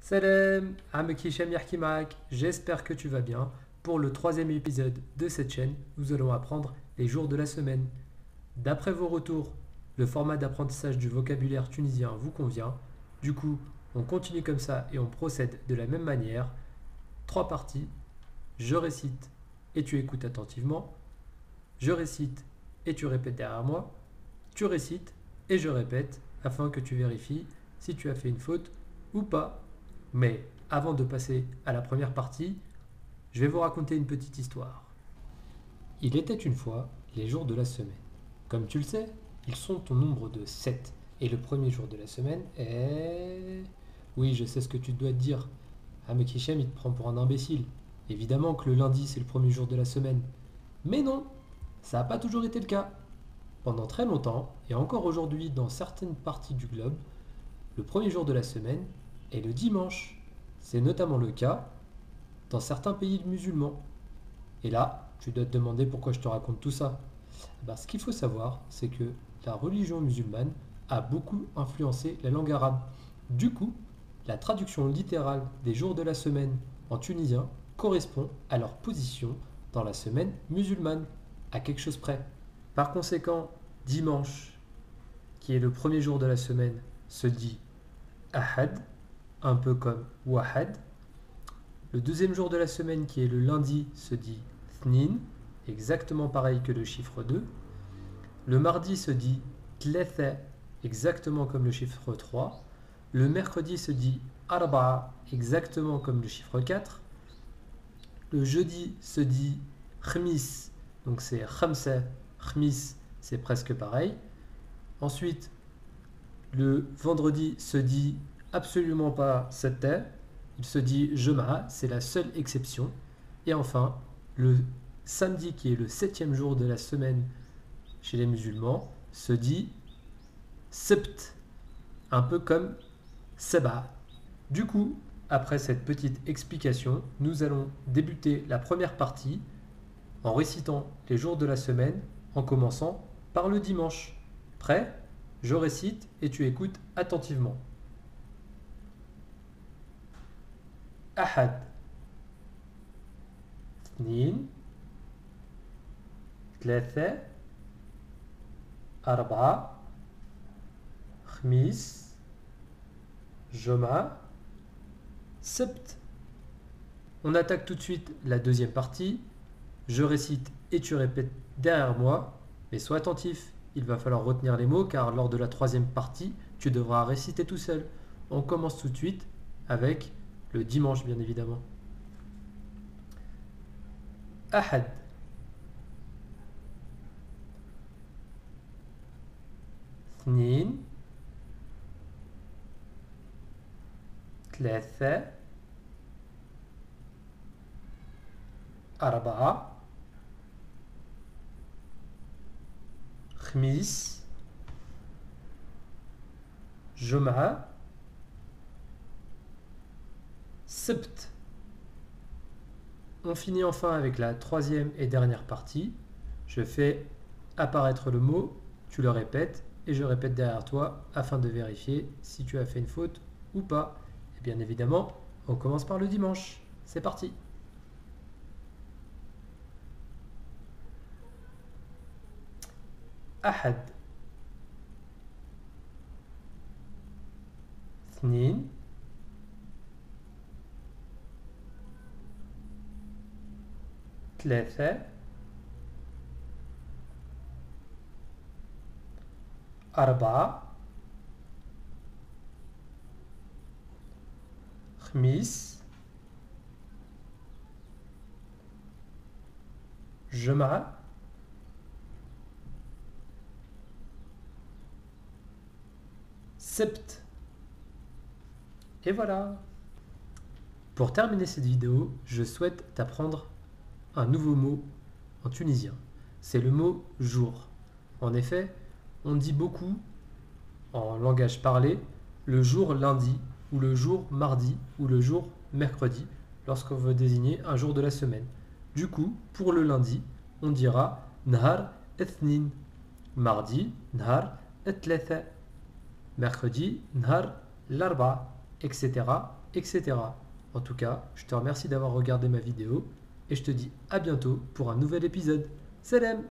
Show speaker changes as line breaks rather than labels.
Salam, Amek Hichem Yarki Maak. J'espère que tu vas bien. Pour le troisième épisode de cette chaîne, nous allons apprendre les jours de la semaine. D'après vos retours, le format d'apprentissage du vocabulaire tunisien vous convient. Du coup, on continue comme ça et on procède de la même manière. Trois parties. Je récite et tu écoutes attentivement. Je récite et tu répètes derrière moi. Tu récites et je répète afin que tu vérifies si tu as fait une faute ou pas. Mais avant de passer à la première partie, je vais vous raconter une petite histoire. Il était une fois les jours de la semaine. Comme tu le sais, ils sont au nombre de 7. Et le premier jour de la semaine est... Oui, je sais ce que tu dois te dire. Ahmed Hichem, il te prend pour un imbécile. Évidemment que le lundi, c'est le premier jour de la semaine. Mais non, ça n'a pas toujours été le cas. Pendant très longtemps, et encore aujourd'hui dans certaines parties du globe, le premier jour de la semaine est le dimanche. C'est notamment le cas dans certains pays musulmans. Et là, tu dois te demander pourquoi je te raconte tout ça. Ce qu'il faut savoir, c'est que la religion musulmane a beaucoup influencé la langue arabe. Du coup, la traduction littérale des jours de la semaine en tunisien correspond à leur position dans la semaine musulmane, à quelque chose près. Par conséquent, dimanche, qui est le premier jour de la semaine, se dit Ahad, un peu comme Wahad. Le deuxième jour de la semaine, qui est le lundi, se dit Thnin, exactement pareil que le chiffre 2. Le mardi se dit Tletha, exactement comme le chiffre 3. Le mercredi se dit Arba'a, exactement comme le chiffre 4. Le jeudi se dit Khmis, donc c'est Khamsa, Khmis, c'est presque pareil. Ensuite, le vendredi se dit absolument pas Satta, il se dit Jema'a, c'est la seule exception. Et enfin, le samedi, qui est le 7e jour de la semaine chez les musulmans, se dit Sept, un peu comme Saba. Du coup, après cette petite explication, nous allons débuter la première partie en récitant les jours de la semaine, en commençant par le dimanche. Prêt? Je récite et tu écoutes attentivement. Ahad, Thnin, Tlatha, Arba'a, Khmis, Joma, Sept. On attaque tout de suite la deuxième partie. Je récite et tu répètes derrière moi, mais sois attentif, il va falloir retenir les mots car lors de la troisième partie, tu devras réciter tout seul. On commence tout de suite avec le dimanche, bien évidemment. Ahad, Thnin, Tlatha, Arba'a, Khmis, Jum'a, Sept. On finit enfin avec la troisième et dernière partie. Je fais apparaître le mot, tu le répètes et je répète derrière toi afin de vérifier si tu as fait une faute ou pas. Et bien évidemment, on commence par le dimanche. C'est parti. Ahad, Thnin, Tlatha, Arba'a, Khmis, Jum'a, Sept. Et voilà. Pour terminer cette vidéo, je souhaite t'apprendre un nouveau mot en tunisien. C'est le mot jour. En effet, on dit beaucoup en langage parlé le jour lundi ou le jour mardi ou le jour mercredi lorsqu'on veut désigner un jour de la semaine. Du coup, pour le lundi, on dira Nahar Ethnin. Mardi, Nahar Etletha. Mercredi, Nahar Larba, etc., etc. En tout cas, je te remercie d'avoir regardé ma vidéo et je te dis à bientôt pour un nouvel épisode. Salam!